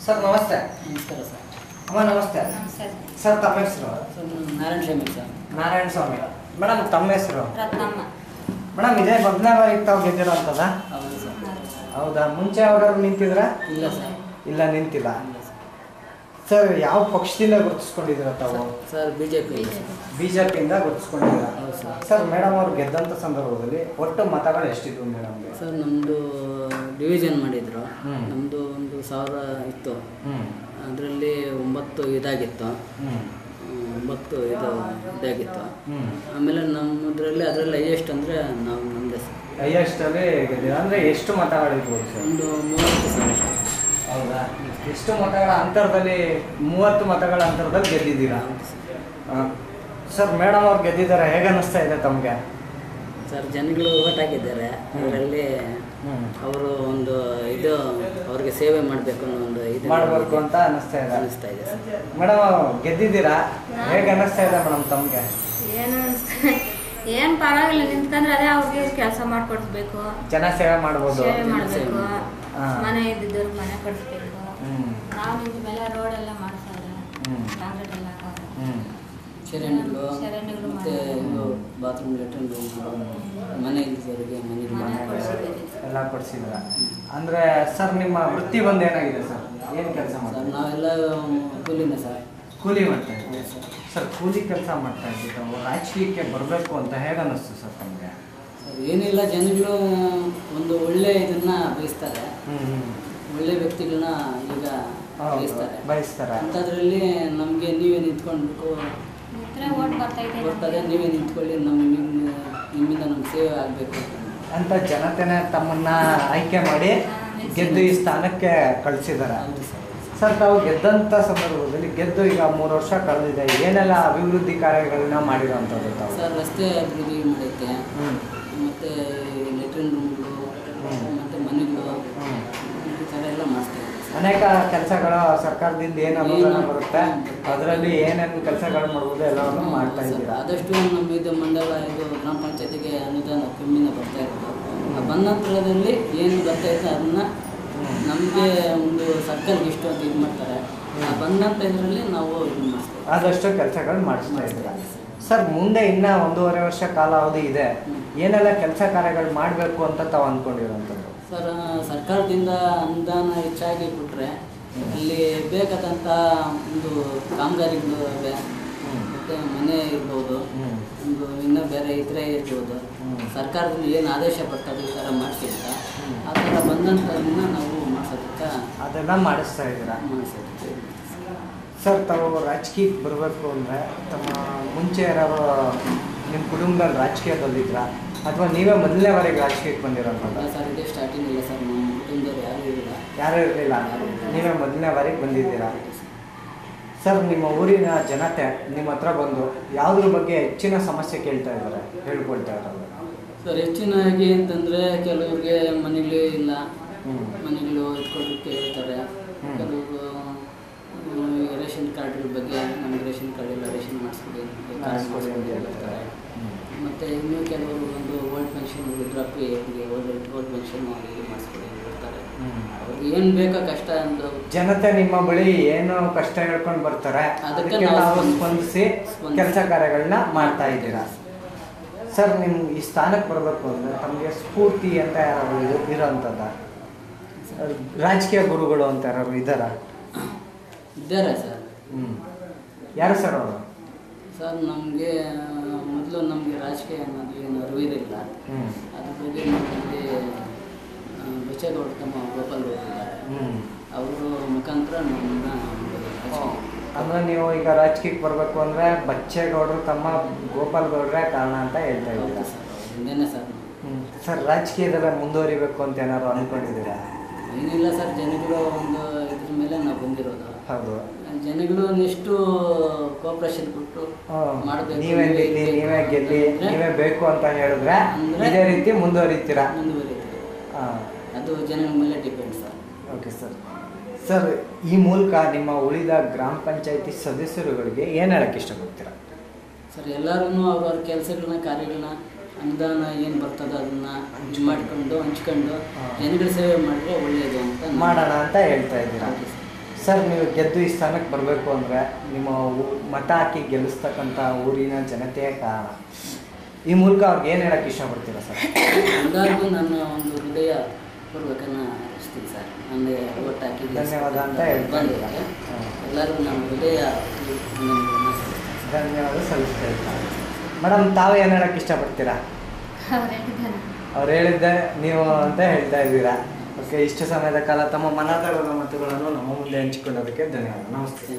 Sir ನಮಸ್ತೆ. ನಮಸ್ಕಾರ sir. ಅಮ್ಮ ನಮಸ್ತೆ. ಸರ್ ತಮ್ಮ ಹೆಸರು? ನಾರಾಯಣ ಸ್ವಾಮಿ ಸರ್. ನಾರಾಯಣ ಸ್ವಾಮಿ. ಮೇಡಮ್ ತಮ್ಮ ಹೆಸರು? ರತ್ನಮ್ಮ. ಮೇಡಮ್ ಇದೇ ಮೊದಲನೇ ಬಾರಿಗೆ ತಾವು ಗೆದ್ದಿರೋ ಅಂತದ? ಹೌದು ಸರ್. ಹೌದಾ? ಮುಂಚೆ ಯಾವ್ದಾದ್ರು ನಿಂತಿದ್ರ? ಇಲ್ಲ ಸರ್. ಇಲ್ಲ ನಿಂತಿಲ್ಲ. ಇಲ್ಲ ಸರ್ ಯಾವ ಪಕ್ಷದಿಂದ ಗುರುತಿಸ್ಕೊಂಡಿದ್ದೀರ ತಾವು? Sir BJP. ಬಿಜೆಪಿಯಿಂದ ಗುರುತಿಸ್ಕೊಂಡಿದ್ದೀರಾ? ಹೌದು ಸರ್. ಸರ್ ಮೇಡಮ್ ಅವ್ರು ಗೆದ್ದಂಥ ಸಂದರ್ಭದಲ್ಲಿ ಒಟ್ಟು ಮತಗಳು ಎಷ್ಟಿದ್ವು ಮೇಡಮ್ಗೆ? ಸರ್ ನಮ್ಮದು ಡಿವಿಷನ್ ಮಾಡಿದ್ರು. ಹ್ಮ್. ನಮ್ಮದು 1,000 ಇತ್ತು. ಹ್ಞೂ ಅದರಲ್ಲಿ 9 ಇದಾಗಿತ್ತು. ಹ್ಞೂ 9 ಇದಾಗಿತ್ತು. ಹ್ಞೂ ಆಮೇಲೆ ನಮ್ಮದ್ರಲ್ಲಿ ಅದರಲ್ಲಿ ಹೈಯೆಸ್ಟ್ ಅಂದರೆ ನಾವು ನಮ್ಮದೇ ಸರ್. ಹೈಯೆಸ್ಟಲ್ಲಿ ಗೆದ್ದಿರ ಅಂದರೆ ಎಷ್ಟು ಮತಗಳಿರ್ಬೋದು ಸರ್? ಒಂದು 30 ಸರ್ ಅಷ್ಟೇ. ಹೌದಾ? ಎಷ್ಟು ಮತಗಳ ಅಂತರದಲ್ಲಿ? 30 ಮತಗಳ ಅಂತರದಲ್ಲಿ ಗೆದ್ದಿದ್ದೀರಾ? ಹೌದು ಸರ್. ಸರ್ ಮೇಡಮ್ ಅವ್ರು ಗೆದ್ದಿದ್ದಾರೆ, ಹೇಗೆ ಅನ್ನಿಸ್ತಾ ಇದೆ ತಮಗೆ? ಸರ್ ಜನಗಳು ಓಟ್ ಹಾಕಿದ್ದಾರೆ. ಅದರಲ್ಲಿ ಅವರು ಒಂದು ಇದು ಅವ್ರಿಗೆ ಸೇವೆ ಮಾಡಬೇಕು ಅನ್ನೋ ಒಂದು ಇದು ಮಾಡಬೇಕು ಅಂತ ಅನ್ನಿಸ್ತಾ ಇದೆ ಸರ್. ಮೇಡಮ್ ಗೆದ್ದಿದ್ದೀರಾ, ಹೇಗೆ ಅನ್ನಿಸ್ತಾ ಇದೆ ಮೇಡಮ್ ತಮಗೆ? ಏನು ಪರವಾಗಿಲ್ಲ, ನಿಂತ್ಕೊಂಡ್ರೆ ಅದೇ ಅವ್ರಿಗೆ ಕೆಲಸ ಮಾಡ್ಕೊಡ್ಬೇಕು, ಜನ ಸೇವೆ ಮಾಡ್ಬೋದು. ಸೇವೆ ಮಾಡಬೇಕು, ಮನೆ ಇದ್ದಿದ್ದವ್ರಿಗೆ ಮನೆ ಕೊಡಿಸ್ಬೇಕು. ನಾವು ನಿಂತ ಮೇಲೆ ರೋಡ್ ಎಲ್ಲ ಮಾಡ್ತಾರೆ, ಕಾಂಕ್ರೀಟ್ ಎಲ್ಲ ಹಾಕೋದು, ಚರಂಡಿಗಳು ಮತ್ತೆ ಇದು ಬಾತ್ರೂಮ್ ಲೆಟ್ರಿನ್ ಮನೆ ಇದ್ದವರಿಗೆ ಮನೆ ಎಲ್ಲ ಕೊಡಿಸಿದ್ರ. ಅಂದರೆ ಸರ್ ನಿಮ್ಮ ವೃತ್ತಿ ಬಂದು ಏನಾಗಿದೆ ಸರ್? ಏನು ಕೆಲಸ ಮಾಡ್ತಾರೆ? ನಾವೆಲ್ಲ ಕೂಲಿನೇ ಸರ್. ಕೂಲಿ ಮಾಡ್ತಾ ಇದ್ದೀವಿ ಸರ್. ಕೂಲಿ ಕೆಲಸ ಮಾಡ್ತಾ ಇದ್ದೀವಿ. ರಾಜಕೀಯಕ್ಕೆ ಬರಬೇಕು ಅಂತ ಹೇಗೆ ಅನ್ನಿಸ್ತು ಸರ್ ತಮಗೆ? ಸರ್ ಏನಿಲ್ಲ, ಜನಗಳು ಒಂದು ಒಳ್ಳೆ ಇದನ್ನ ಬಯಸ್ತಾರೆ. ಒಳ್ಳೆ ವ್ಯಕ್ತಿಗಳನ್ನ ಈಗ ಬಯಸ್ತಾರೆ. ಅಂಥದ್ರಲ್ಲಿ ನಮಗೆ ನೀವೇ ನಿಂತ್ಕೊಳ್ಬೇಕು, ಓಟ್ ಬರ್ತದೆ, ನೀವೇ ನಿಂತ್ಕೊಳ್ಳಿ, ನಿಮ್ಮಿಂದ ನಮ್ಗೆ ಸೇವೆ ಆಗಬೇಕು ಅಂತ ಜನತೆನೇ ತಮ್ಮನ್ನ ಆಯ್ಕೆ ಮಾಡಿ ಗೆದ್ದು ಈ ಸ್ಥಾನಕ್ಕೆ ಕಳಿಸಿದ್ದಾರೆ. ಸರ್ ತಾವು ಗೆದ್ದಂಥ ಸಂದರ್ಭದಲ್ಲಿ ಗೆದ್ದು ಈಗ 3 ವರ್ಷ ಕಳೆದಿದೆ, ಏನೆಲ್ಲ ಅಭಿವೃದ್ಧಿ ಕಾರ್ಯಗಳನ್ನ ಮಾಡಿರೋಂಥದ್ದು ತಾವು? ಸರ್ ರಸ್ತೆ ಅಭಿವೃದ್ಧಿ ಮಾಡೈತೆ, ಮತ್ತು ಲೆಟ್ರಿನ್ ರೂಮ್ಗಳು ಮತ್ತು ಮನೆಗಳು ಈ ಥರ ಎಲ್ಲ ಮಾಡಿಸ್ತೇವೆ. ಅನೇಕ ಕೆಲಸಗಳು ಸರ್ಕಾರದಿಂದ ಏನು ಅನುದಾನ ಬರುತ್ತೆ ಅದರಲ್ಲಿ ಏನೇನು ಕೆಲಸಗಳು ಮಾಡ್ಬೋದು ಎಲ್ಲವನ್ನು ಮಾಡ್ತಾ ಇದ್ದೀರಾ? ಆದಷ್ಟು ನಮ್ಮ ಇದು ಮಂಡಲ ಇದು ಗ್ರಾಮ ಪಂಚಾಯತಿಗೆ ಅನುದಾನ ಕಮ್ಮಿನ ಬರ್ತಾ ಇರೋದು. ಬಂದ ನಂತರದಲ್ಲಿ ಏನು ಬರ್ತಾ ಇದೆ ಅದನ್ನ ನಮಗೆ ಒಂದು ಸರ್ಕಾರಕ್ಕೆ ಇಷ್ಟು ಅಂತ ಇದು ಮಾಡ್ತಾರೆ. ಬಂದಂಥ ಇದರಲ್ಲಿ ನಾವು ಇದು ಮಾಡಿಸ್ತೇವೆ. ಆದಷ್ಟು ಕೆಲಸಗಳು ಮಾಡಿಸ್ತಾ ಇದ್ದೀರಾ ಸರ್. ಮುಂದೆ ಇನ್ನೂ 1.5 ವರ್ಷ ಕಾಲಾವಧಿ ಇದೆ, ಏನೆಲ್ಲ ಕೆಲಸ ಕಾರ್ಯಗಳು ಮಾಡಬೇಕು ಅಂತ ತಾವು ಅಂದ್ಕೊಂಡಿರೋಂಥದ್ದು? ಸರ್ ಸರ್ಕಾರದಿಂದ ಅನುದಾನ ಹೆಚ್ಚಾಗಿ ಕೊಟ್ಟರೆ ಅಲ್ಲಿ ಬೇಕಾದಂಥ ಒಂದು ಕಾಮಗಾರಿಗಳು ಇವೆ, ಮತ್ತು ಮನೆ ಇರ್ಬೋದು, ಒಂದು ಇನ್ನೂ ಬೇರೆ ಇತರೆ ಇರ್ಬೋದು. ಸರ್ಕಾರದಲ್ಲಿ ಏನು ಆದೇಶ ಬರ್ತದೆ ಈ ಥರ ಮಾಡಿಸಿದ್ದ ಆ ಥರ ಬಂದಂಥದನ್ನ ನಾವು ಮಾಡಿಸೋದಕ್ಕೆ ಅದೆಲ್ಲ ಮಾಡಿಸ್ತಾ ಇದ್ದೀರಾ? ಮಾಡಿಸೋದಕ್ಕೆ ಸರ್ ತಾವು ರಾಜಕೀಯಕ್ಕೆ ಬರಬೇಕು ಅಂದರೆ ತಮ್ಮ ಮುಂಚೆ ಯಾರು ನಿಮ್ಮ ಕುಟುಂಬದಲ್ಲಿ ರಾಜಕೀಯದಲ್ಲಿದ್ರಾ ಅಥವಾ ನೀವೇ ಮೊದಲನೇ ಬಾರಿಗೆ ರಾಜಕೀಯಕ್ಕೆ ಬಂದಿರೋಂಥದ್ದು? ಸರ್ ಇದೇ ಸ್ಟಾರ್ಟಿಂಗ್ ಇಲ್ಲ ಸರ್, ನಮ್ಮ ಕುಟುಂಬದವ್ರು ಯಾರೂ ಇರಲಿಲ್ಲ, ನೀವೇ ಮೊದಲನೇ ಬಾರಿಗೆ ಬಂದಿದ್ದೀರಾ. ಸರ್ ನಿಮ್ಮ ಊರಿನ ಜನತೆ ನಿಮ್ಮ ಹತ್ರ ಬಂದು ಯಾವುದ್ರ ಬಗ್ಗೆ ಹೆಚ್ಚಿನ ಸಮಸ್ಯೆ ಕೇಳ್ತಾ ಇದ್ದಾರೆ, ಹೇಳ್ಕೊಳ್ತಾ ಇದ್ದಾರೆ? ಸರ್ ಹೆಚ್ಚಿನಾಗಿ ಅಂತಂದರೆ ಕೆಲವ್ರಿಗೆ ಮನೆಗಳೇ ಇಲ್ಲ, ಮನೆಗಳು ಇಟ್ಕೊಳ್ಳೋಕ್ಕೆ ಹೇಳ್ತಾರೆ. ಕೆಲವರು ರೇಷನ್ ಕಾರ್ಡ್ಗಳ ಬಗ್ಗೆ ನಮಗೆ ರೇಷನ್ ಕಾರ್ಡ್ ಇಲ್ಲ, ರೇಷನ್ ಮಾಡಿಸ್ಕೊಡಿ ಅಂತ ಹೇಳ್ತಾರೆ. ಮತ್ತು ಇನ್ನೂ ಕೆಲವರು ಒಂದು ಓಲ್ಡ್ ಪೆನ್ಷನ್ ವೃದ್ಧಾಪ್ಯಗೆ ಓಲ್ಡ್ ಪೆನ್ಷನ್ ಮಾಡಿಸ್ಕೊಡಿ ಅಂತ ಹೇಳ್ತಾರೆ. ಅವ್ರಿಗೆ ಏನು ಬೇಕೋ ಕಷ್ಟ ಅಂತ ಜನತೆ ನಿಮ್ಮ ಬಳಿ ಏನು ಕಷ್ಟ ಹೇಳ್ಕೊಂಡು ಬರ್ತಾರೆ ಅದಕ್ಕೆ ನಾವು ಸ್ಪಂದಿಸಿ ಕೆಲಸ ಕಾರ್ಯಗಳನ್ನ ಮಾಡ್ತಾ ಇದ್ದೀರಾ. ಸರ್ ನಿಮ್ಮ ಈ ಸ್ಥಾನಕ್ಕೆ ಬರಬೇಕು ಅಂದರೆ ತಮಗೆ ಸ್ಫೂರ್ತಿ ಅಂತ ಯಾರು ಇರೋಂಥದ್ದ? ರಾಜಕೀಯ ಗುರುಗಳು ಅಂತ ಯಾರು ಇದ್ದಾರಾ? ಇದ್ದಾರೆ ಸರ್. ಯಾರು ಸರ್ ಅವರು? ಸರ್ ನಮಗೆ ಮೊದಲು ನಮಗೆ ರಾಜಕೀಯ ಅನ್ನೋದು ಏನು ಅರಿವಿರಲಿಲ್ಲ. ಅದ್ರ ಬಗ್ಗೆ ನಮ್ಮಲ್ಲಿ ಬಚ್ಚೇಗೌಡ ತಮ್ಮ ಗೋಪಾಲ್ ಇದ್ದಾರೆ, ಅವರು ಮುಖಾಂತರ ನಮ್ಮನ್ನ ಅಂದರೆ ನೀವು ಈಗ ರಾಜಕೀಯಕ್ಕೆ ಬರಬೇಕು ಅಂದರೆ ಬಚ್ಚೇಗೌಡರು ತಮ್ಮ ಗೋಪಾಲ್ ಗೌಡ್ರೆ ಕಾರಣ ಅಂತ ಹೇಳ್ತಾ ಇದ್ದೀರಾ? ಹಿಂದೇನೆ ಸರ್. ಸರ್ ರಾಜಕೀಯದಲ್ಲ ಮುಂದುವರಿಬೇಕು ಅಂತ ಏನಾದ್ರು ಅಂದ್ಕೊಂಡಿದ್ದೀರಾ? ಏನಿಲ್ಲ ಸರ್, ಜನಗಳು ಒಂದು ಇದ್ರ ಮೇಲೆ ನಾವು ಬಂದಿರೋದು. ಹೌದು, ಜನಗಳು ಒಂದಿಷ್ಟು ಕೋಆಪರೇಷನ್ ಕೊಟ್ಟು ಮಾಡಬೇಕು. ನೀವೇ ಗೆಲ್ಲಿ ನೀವೇ ಬೇಕು ಅಂತ ಹೇಳಿದ್ರೆ ಇದೇ ರೀತಿ ಮುಂದುವರಿತೀರಾ? ಅದು ಜನಗಳ ಮೇಲೆ depend sir. Okay sir. Sir ಈ ಮೂಲಕ ನಿಮ್ಮ ಉಳಿದ ಗ್ರಾಮ ಪಂಚಾಯತಿ ಸದಸ್ಯರುಗಳಿಗೆ ಏನು ಹೇಳಕ್ಕೆ ಇಷ್ಟಪಡ್ತೀರಾ? ಸರ್ ಎಲ್ಲರೂ ಅವ್ರವ್ರ ಕೆಲಸಗಳನ್ನ ಕಾರ್ಯಗಳನ್ನ ಅನುದಾನ ಏನು ಬರ್ತದೆ ಅದನ್ನು ಮಾಡ್ಕೊಂಡು ಹಂಚ್ಕೊಂಡು ಜನಗಳ ಸೇವೆ ಮಾಡಿದ್ರೆ ಒಳ್ಳೆಯದು ಅಂತ ಮಾಡೋಣ ಅಂತ ಹೇಳ್ತಾ ಇದ್ದೀರಾ? ಸರ್ ನೀವು ಗೆದ್ದು ಈ ಸ್ಥಾನಕ್ಕೆ ಬರಬೇಕು ಅಂದರೆ ನಿಮ್ಮ ಮತ ಹಾಕಿ ಗೆಲ್ಲಿಸ್ತಕ್ಕಂಥ ಊರಿನ ಜನತೆಯೇ ಕಾರಣ. ಈ ಮೂಲಕ ಅವ್ರಿಗೆ ಏನು ಹೇಳಕ್ಕೆ ಇಷ್ಟಪಡ್ತೀರಾ ಸರ್? ಎಲ್ಲರಿಗೂ ನನ್ನ ಒಂದು ಹೃದಯ ಪೂರ್ವಕನ ಅನಿಸ್ತೀನಿ ಸರ್. ನನಗೆ ಓಟ್ ಹಾಕಿ ಧನ್ಯವಾದ ಅಂತ ಹೇಳ್ತೀನಿ. ಎಲ್ಲರಿಗೂ ನನ್ನ ಹೃದಯ ಧನ್ಯವಾದ ಸಲ್ಲಿಸ್ತಾ ಇದ್ದಾರೆ. ಮೇಡಮ್ ತಾವು ಏನು ಹೇಳಕ್ಕೆ ಇಷ್ಟಪಡ್ತೀರಾ? ಅವ್ರು ಹೇಳಿದ್ದೆ ನೀವು ಅಂತ ಹೇಳ್ತಾ ಇದ್ದೀರಾ. ಓಕೆ, ಇಷ್ಟು ಸಮಯದ ಕಾಲ ತಮ್ಮ ಮನದಾಳದ ಮಾತುಗಳನ್ನು ನಮ್ಮ ಮುಂದೆ ಹಂಚಿಕೊಳ್ಳೋದಕ್ಕೆ ಧನ್ಯವಾದ. ನಮಸ್ತೆ.